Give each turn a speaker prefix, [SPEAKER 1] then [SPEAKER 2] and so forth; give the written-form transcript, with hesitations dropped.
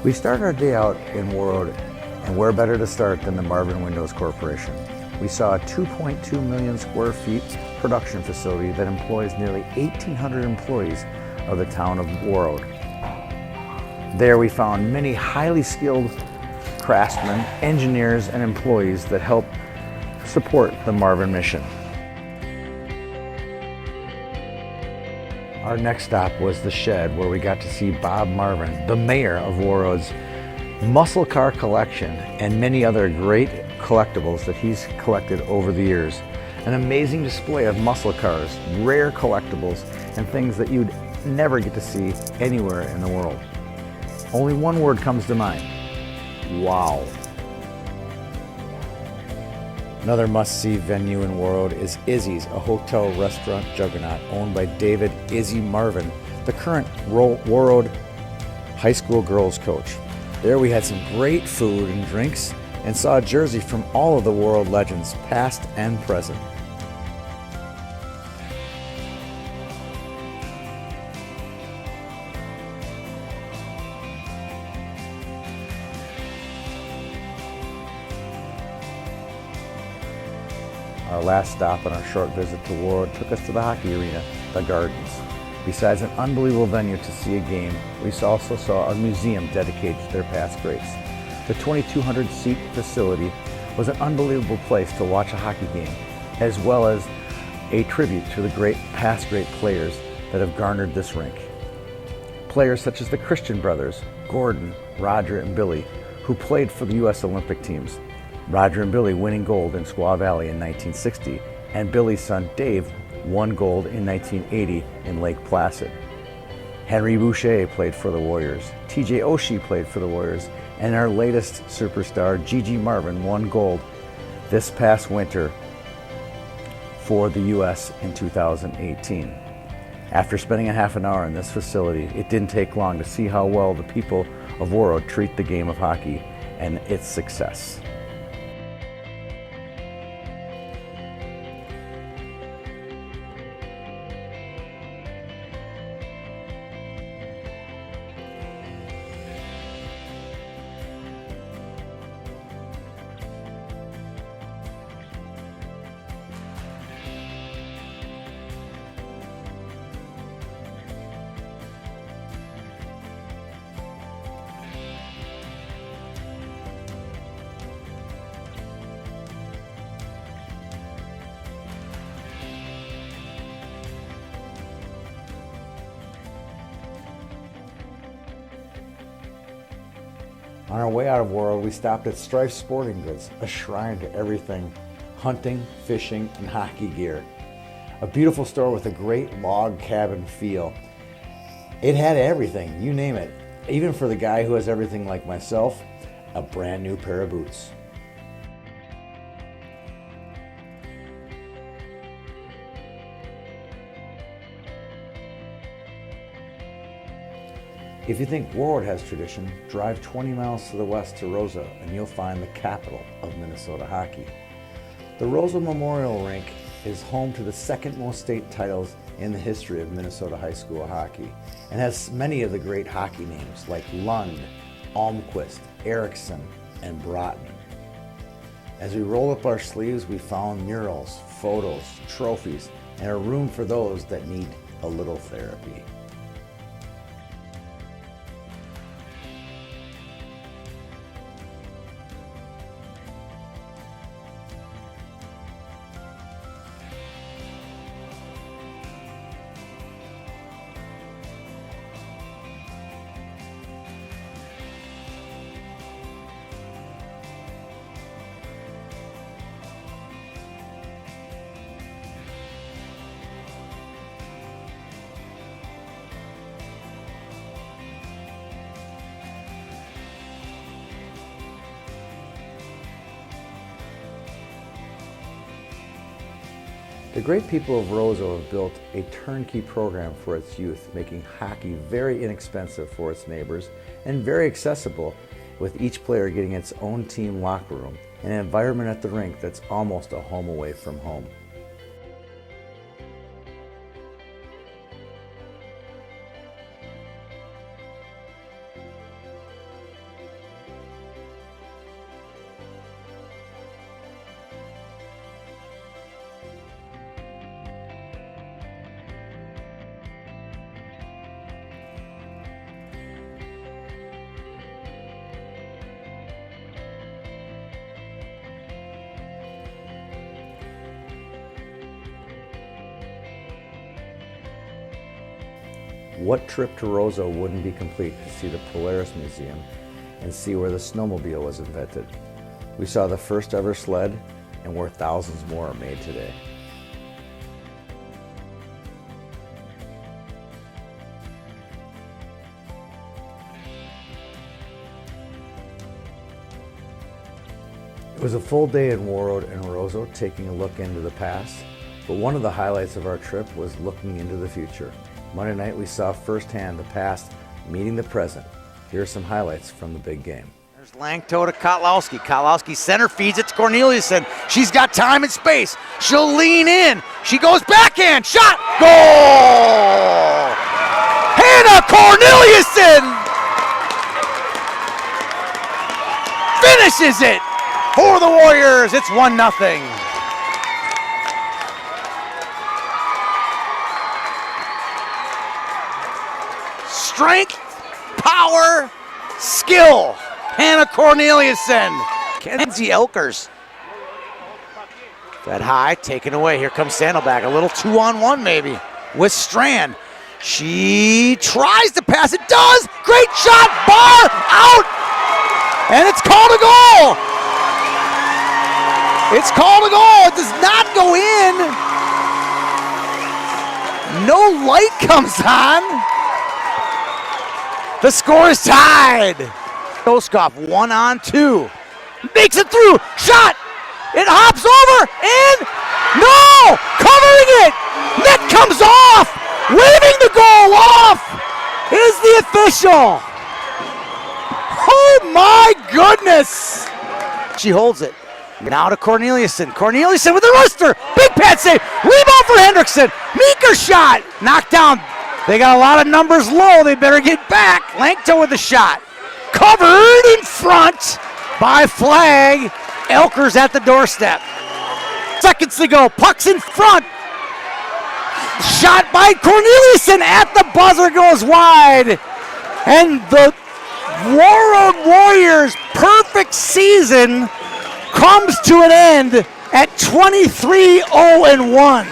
[SPEAKER 1] We started our day out in Warroad, and where better to start than the Marvin Windows Corporation. We saw a 2.2 million square feet production facility that employs nearly 1,800 employees of the town of Warroad. There we found many highly skilled craftsmen, engineers, and employees that help support the Marvin mission. Our next stop was the shed, where we got to see Bob Marvin, the mayor of Warroad's muscle car collection and many other great collectibles that he's collected over the years. An amazing display of muscle cars, rare collectibles, and things that you'd never get to see anywhere in the world. Only one word comes to mind: wow. Another must-see venue in Warroad is Izzy's, a hotel restaurant juggernaut owned by David Izzy Marvin, the current Warroad High School girls coach. There we had some great food and drinks and saw a jersey from all of the Warroad legends, past and present. Our last stop on our short visit to Warroad took us to the hockey arena, the Gardens. Besides an unbelievable venue to see a game, we also saw a museum dedicated to their past greats. The 2,200-seat facility was an unbelievable place to watch a hockey game, as well as a tribute to the past great players that have garnered this rink. Players such as the Christian brothers, Gordon, Roger, and Billy, who played for the U.S. Olympic teams. Roger and Billy winning gold in Squaw Valley in 1960, and Billy's son Dave won gold in 1980 in Lake Placid. Henry Boucher played for the Warriors, TJ Oshie played for the Warriors, and our latest superstar, Gigi Marvin, won gold this past winter for the U.S. in 2018. After spending a half an hour in this facility, it didn't take long to see how well the people of Warroad treat the game of hockey and its success. On our way out of Warroad, we stopped at Strife Sporting Goods, a shrine to everything hunting, fishing, and hockey gear. A beautiful store with a great log cabin feel. It had everything, you name it. Even for the guy who has everything like myself, a brand new pair of boots. If you think Warroad has tradition, drive 20 miles to the west to Roseau and you'll find the capital of Minnesota hockey. The Roseau Memorial Rink is home to the second most state titles in the history of Minnesota high school hockey and has many of the great hockey names like Lund, Almquist, Eriksson, and Broughton. As we rolled up our sleeves, we found murals, photos, trophies, and a room for those that need a little therapy. The great people of Roseau have built a turnkey program for its youth, making hockey very inexpensive for its neighbors and very accessible, with each player getting its own team locker room and an environment at the rink that's almost a home away from home. What trip to Roseau wouldn't be complete to see the Polaris Museum and see where the snowmobile was invented? We saw the first ever sled and where thousands more are made today. It was a full day in Warroad and Roseau, taking a look into the past, but one of the highlights of our trip was looking into the future. Monday night we saw firsthand the past meeting the present. Here are some highlights from the big game.
[SPEAKER 2] There's Langto to Kotlowski. Kotlowski center feeds it to Corneliuson. She's got time and space. She'll lean in. She goes backhand. Shot. Goal! Hannah Corneliuson finishes it for the Warriors. It's 1-0. Strength, power, skill. Hannah Corneliuson. Kenzie Elkers. That high, taken away. Here comes Sandalback. A little 2-on-1 maybe with Strand. She tries to pass. It does. Great shot. Bar out. And it's called a goal. It's called a goal. It does not go in. No light comes on. The score is tied. Koskov 1-on-2. Makes it through. Shot. It hops over and no! Covering it. Net comes off. Waving the goal off is the official. Oh my goodness. She holds it. Now to Corneliuson. Corneliuson with a wrister. Big pad save. Rebound for Hendrickson. Meeker shot. Knocked down. They got a lot of numbers low. They better get back. Langto with the shot. Covered in front by Flag. Elkers at the doorstep. Seconds to go. Puck's in front. Shot by Corneliuson at the buzzer, goes wide. And the Warroad Warriors' perfect season comes to an end at 23-0-1.